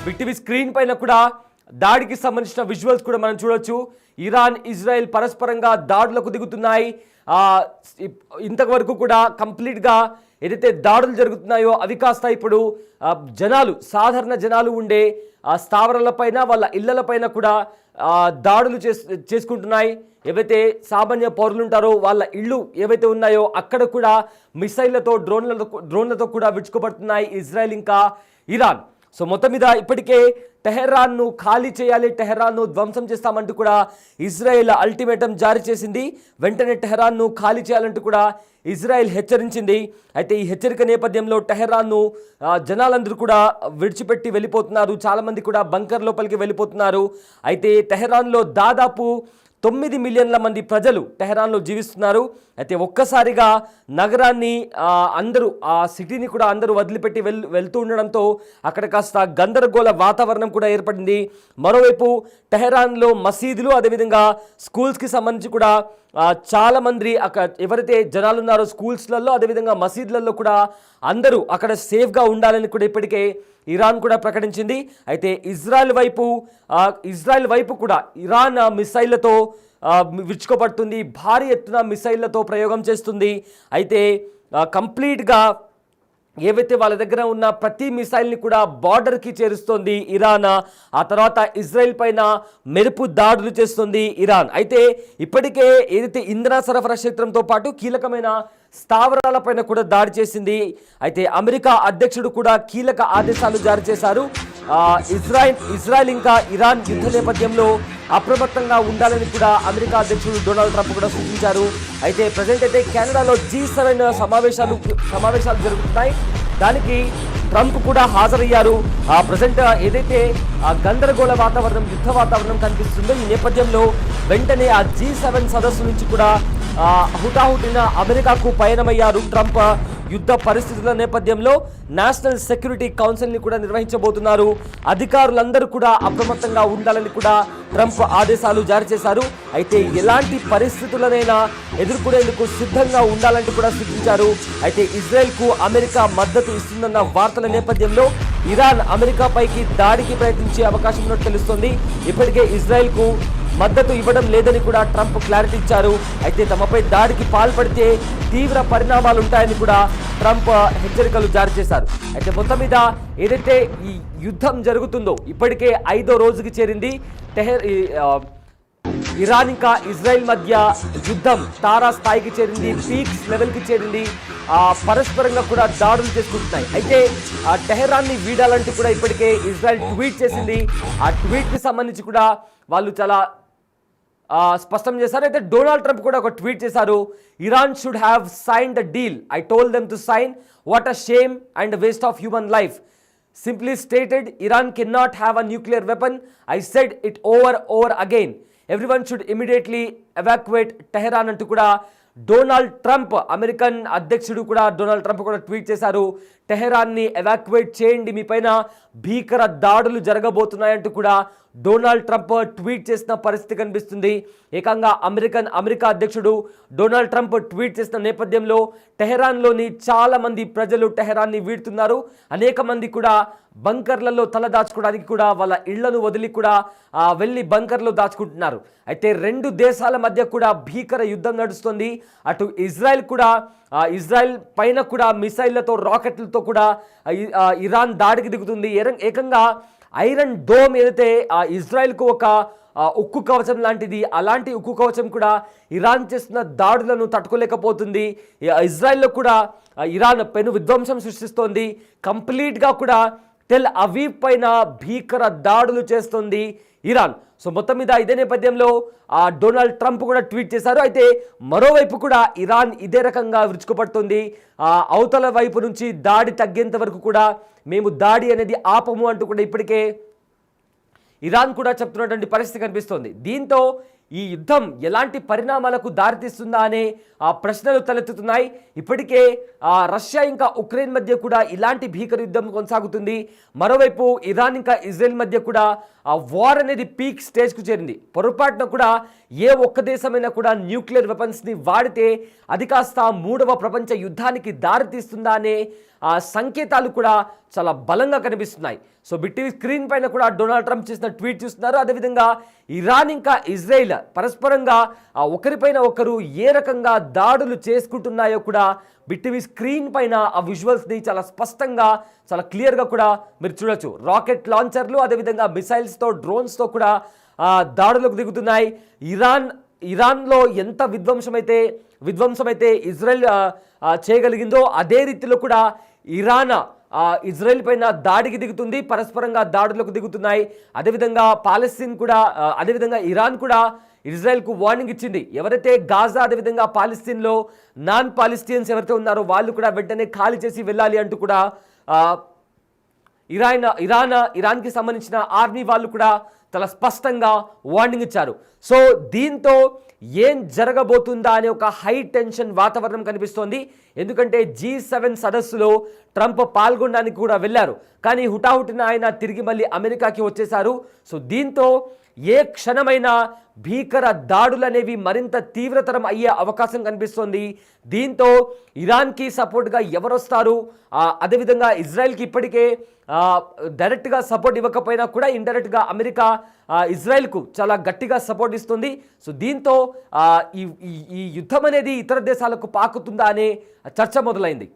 Big TV screen పైన కూడా దాడికి సంబంధించిన విజువల్స్ కూడా మనం చూడొచ్చు. ఇరాన్ ఇజ్రాయెల్ పరస్పరంగా దాడులకు దిగుతున్నాయి. ఇంతవరకు కూడా కంప్లీట్గా ఏదైతే దాడులు జరుగుతున్నాయో అవి కాస్త ఇప్పుడు జనాలు, సాధారణ జనాలు ఉండే స్థావరాలపైన, వాళ్ళ ఇళ్లపైన కూడా దాడులు చేసుకుంటున్నాయి. ఏవైతే సామాన్య పౌరులు ఉంటారో వాళ్ళ ఇళ్ళు ఏవైతే ఉన్నాయో అక్కడ కూడా మిసైళ్లతో, డ్రోన్లతో కూడా విడుచుకోబడుతున్నాయి ఇజ్రాయెల్ ఇంకా ఇరాన్. సో మొత్తం మీద ఇప్పటికే టెహరాన్ను ఖాళీ చేయాలి, టెహరాన్ను ధ్వంసం చేస్తామంటూ కూడా ఇజ్రాయెల్ అల్టిమేటం జారీ చేసింది. వెంటనే టెహరాన్ను ఖాళీ చేయాలంటూ కూడా ఇజ్రాయెల్ హెచ్చరించింది. అయితే ఈ హెచ్చరిక నేపథ్యంలో టెహరాన్ను జనాలందరూ కూడా విడిచిపెట్టి వెళ్ళిపోతున్నారు. చాలామంది కూడా బంకర్ లోపలికి వెళ్ళిపోతున్నారు. అయితే టెహరాన్లో దాదాపు 9 మిలియన్ల మంది ప్రజలు టెహరాన్లో జీవిస్తున్నారు. అయితే ఒక్కసారిగా నగరాన్ని అందరూ, ఆ సిటీని కూడా అందరూ వదిలిపెట్టి వెళ్తూ ఉండడంతో అక్కడ కాస్త గందరగోళ వాతావరణం కూడా ఏర్పడింది. మరోవైపు టెహరాన్లో మసీదులు, అదేవిధంగా స్కూల్స్కి సంబంధించి కూడా చాలామంది అక్కడ ఎవరైతే జనాలు ఉన్నారో స్కూల్స్లలో, అదేవిధంగా మసీదులలో కూడా అందరూ అక్కడ సేఫ్గా ఉండాలని కూడా ఇప్పటికే ఇరాన్ కూడా ప్రకటించింది. అయితే ఇజ్రాయెల్ వైపు కూడా ఇరాన్ మిసైళ్లతో విరుచుకోబడుతుంది, భారీ ఎత్తున మిసైళ్లతో ప్రయోగం చేస్తుంది. అయితే కంప్లీట్గా ఏవైతే వాళ్ళ దగ్గర ఉన్న ప్రతి మిసైల్ని కూడా బార్డర్కి చేరుస్తోంది ఇరాన్. ఆ తర్వాత ఇజ్రాయెల్ పైన మెరుపు దాడులు చేస్తుంది ఇరాన్. అయితే ఇప్పటికే ఏదైతే ఇంధన సరఫరా క్షేత్రంతో పాటు కీలకమైన స్థావరాలపైన కూడా దాడి చేసింది. అయితే అమెరికా అధ్యక్షుడు కూడా కీలక ఆదేశాలు జారీ చేశారు. ఇజ్రాయెల్ ఇంకా ఇరాన్ యుద్ధ నేపథ్యంలో అప్రమత్తంగా ఉండాలని కూడా అమెరికా అధ్యక్షుడు డొనాల్డ్ ట్రంప్ కూడా సూచించారు. అయితే ప్రజెంట్ అయితే కెనడాలో G7 సమావేశాలు జరుగుతున్నాయి. దానికి ట్రంప్ కూడా హాజరయ్యారు. ప్రజెంట్ ఏదైతే గందరగోళ వాతావరణం, యుద్ధ వాతావరణం కనిపిస్తుందో ఈ నేపథ్యంలో వెంటనే ఆ G7 సదస్సు నుంచి కూడా హుటాహుటిన అమెరికాకు పయనమయ్యారు ట్రంప్. యుద్ధ పరిస్థితుల నేపథ్యంలో నేషనల్ సెక్యూరిటీ కౌన్సిల్ని కూడా నిర్వహించబోతున్నారు. అధికారులందరూ కూడా అప్రమత్తంగా ఉండాలని కూడా ట్రంప్ ఆదేశాలు జారీ చేశారు. అయితే ఎలాంటి పరిస్థితులనైనా ఎదుర్కొనేందుకు సిద్ధంగా ఉండాలంటూ కూడా సూచించారు. అయితే ఇజ్రాయెల్కు అమెరికా మద్దతు ఇస్తుందన్న వార్తల నేపథ్యంలో ఇరాన్ అమెరికాపైకి దాడికి ప్రయత్నించే అవకాశం ఉన్నట్టు తెలుస్తోంది. ఇప్పటికే ఇజ్రాయెల్కు మద్దతు ఇవ్వడం లేదని కూడా ట్రంప్ క్లారిటీ ఇచ్చారు. అయితే తమపై దాడికి పాల్పడితే తీవ్ర పరిణామాలు ఉంటాయని కూడా ట్రంప్ హెచ్చరికలు జారీ చేశారు. అయితే మొత్తం మీద ఏదైతే ఈ యుద్ధం జరుగుతుందో ఇప్పటికే 5వ రోజుకి చేరింది. ఇరాన్ ఇంకా ఇజ్రాయెల్ మధ్య యుద్ధం తారా స్థాయికి చేరింది, పీక్స్ లెవెల్కి చేరింది. పరస్పరంగా కూడా దాడులు చేసుకుంటున్నాయి. అయితే టెహరాన్ని వీడాలంటూ కూడా ఇప్పటికే ఇజ్రాయెల్ ట్వీట్ చేసింది. ఆ ట్వీట్కి సంబంధించి కూడా వాళ్ళు చాలా స్పష్టం చేశారు. అయితే డొనాల్డ్ ట్రంప్ కూడా ఒక ట్వీట్ చేశారు. Iran should have signed the deal, I told them to sign, what a shame and waste of human life. Simply stated, Iran can not have a nuclear weapon, I said it over again, everyone should immediately evacuate Tehran అంటూ కూడా Donald Trump, American అధ్యక్షుడు కూడా Donald Trump కూడా tweet చేశారు. టెహరాన్ని evacuate చేయండి, మీ పైన భీకర దాడులు జరగబోతున్నాయంటూ కూడా డొనాల్డ్ ట్రంప్ ట్వీట్ చేసిన పరిస్థితి కనిపిస్తుంది. ఏకంగా అమెరికా అధ్యక్షుడు డొనాల్డ్ ట్రంప్ ట్వీట్ చేసిన నేపథ్యంలో టెహరాన్లోని చాలా మంది ప్రజలు టెహరాన్ని వీడుతున్నారు. అనేక మంది కూడా బంకర్లలో తల దాచుకోవడానికి కూడా వాళ్ళ ఇళ్లను వదిలి కూడా వెళ్ళి బంకర్లో దాచుకుంటున్నారు. అయితే 2 దేశాల మధ్య కూడా భీకర యుద్ధం నడుస్తుంది. అటు ఇజ్రాయెల్ పైన కూడా మిసైళ్లతో, రాకెట్లతో కూడా ఇరాన్ దాడికి దిగుతుంది. ఏకంగా ఐరన్ డోమ్ ఏదైతే ఇజ్రాయెల్కు ఒక ఉక్కు కవచం లాంటిది, అలాంటి ఉక్కు కవచం కూడా ఇరాన్ చేస్తున్న దాడులను తట్టుకోలేకపోతుంది. ఇజ్రాయెల్లో కూడా ఇరాన్ పెను విధ్వంసం సృష్టిస్తోంది. కంప్లీట్గా కూడా టెల్ అవీవ్ పైన భీకర దాడులు చేస్తుంది ఇరాన్. సో మొత్తం మీద ఇదే నేపథ్యంలో డొనాల్డ్ ట్రంప్ కూడా ట్వీట్ చేశారు. అయితే మరోవైపు కూడా ఇరాన్ ఇదే రకంగా విరుచుకుపడుతుంది. అవతల వైపు నుంచి దాడి తగ్గేంత వరకు కూడా మేము దాడి అనేది ఆపము అంటూ కూడా ఇప్పటికే ఇరాన్ కూడా చెప్తున్నటువంటి పరిస్థితి కనిపిస్తోంది. దీంతో ఈ యుద్ధం ఎలాంటి పరిణామాలకు దారితీస్తుందా అనే ప్రశ్నలు తలెత్తుతున్నాయి. ఇప్పటికే రష్యా ఇంకా ఉక్రెయిన్ మధ్య కూడా ఇలాంటి భీకర యుద్ధం కొనసాగుతుంది. మరోవైపు ఇరాన్ ఇంకా ఇజ్రాయెల్ మధ్య కూడా వార్ అనేది పీక్ స్టేజ్కు చేరింది. పొరపాటున కూడా ఏ ఒక్క దేశమైనా కూడా న్యూక్లియర్ వెపన్స్ని వాడితే అది కాస్త 3వ ప్రపంచ యుద్ధానికి దారితీస్తుందా అనే సంకేతాలు కూడా చాలా బలంగా కనిపిస్తున్నాయి. సో బిగ్ టీవీ స్క్రీన్ పైన కూడా డొనాల్డ్ ట్రంప్ చేసిన ట్వీట్ చూస్తున్నారు. అదేవిధంగా ఇరాన్ ఇంకా ఇజ్రాయెల్ పరస్పరంగా ఒకరిపైన ఒకరు ఏ రకంగా దాడులు చేసుకుంటున్నాయో కూడా బిగ్ టీవీ స్క్రీన్ పైన ఆ విజువల్స్ని చాలా స్పష్టంగా చాలా క్లియర్గా కూడా మీరు చూడొచ్చు. రాకెట్ లాంచర్లు అదేవిధంగా మిసైల్స్తో డ్రోన్స్తో కూడా దాడులకు దిగుతున్నాయి. ఇరాన్లో ఎంత విధ్వంసమైతే ఇజ్రాయెల్ చేయగలిగిందో అదే రీతిలో కూడా ఇరాన్ ఇజ్రాయెల్ పైన దాడికి దిగుతుంది, పరస్పరంగా దాడులకు దిగుతున్నాయి. అదేవిధంగా అదేవిధంగా ఇరాన్ కూడా ఇజ్రాయెల్కు వార్నింగ్ ఇచ్చింది. ఎవరైతే గాజా అదేవిధంగా పాలస్తీన్లో నాన్ పాలస్తీన్స్ ఎవరైతే ఉన్నారో వాళ్ళు కూడా వెంటనే ఖాళీ చేసి వెళ్ళాలి అంటూ కూడా ఇరాన్కి సంబంధించిన ఆర్మీ వాళ్ళు కూడా చాలా స్పష్టంగా వార్నింగ్ ఇచ్చారు. సో దీంతో ఏం జరగబోతుందా అనే ఒక హై టెన్షన్ వాతావరణం కనిపిస్తోంది. ఎందుకంటే G7 సదస్సులో ట్రంప్ పాల్గొనడానికి కూడా వెళ్ళారు, కానీ హుటాహుటిన ఆయన తిరిగి మళ్ళీ అమెరికాకి వచ్చేశారు. సో దీంతో ఏ క్షణమైనా భీకర దాడులు అనేవి మరింత తీవ్రతరం అయ్యే అవకాశం కనిపిస్తోంది. దీంతో ఇరాన్కి సపోర్ట్గా ఎవరు వస్తారు, అదేవిధంగా ఇజ్రాయెల్కి ఇప్పటికే డైరెక్ట్గా సపోర్ట్ ఇవ్వకపోయినా కూడా ఇండైరెక్ట్గా అమెరికా ఇజ్రాయెల్కు చాలా గట్టిగా సపోర్ట్ ఇస్తుంది. సో దీంతో ఈ యుద్ధం అనేది ఇతర దేశాలకు పాకుతుందా అనే చర్చ మొదలైంది.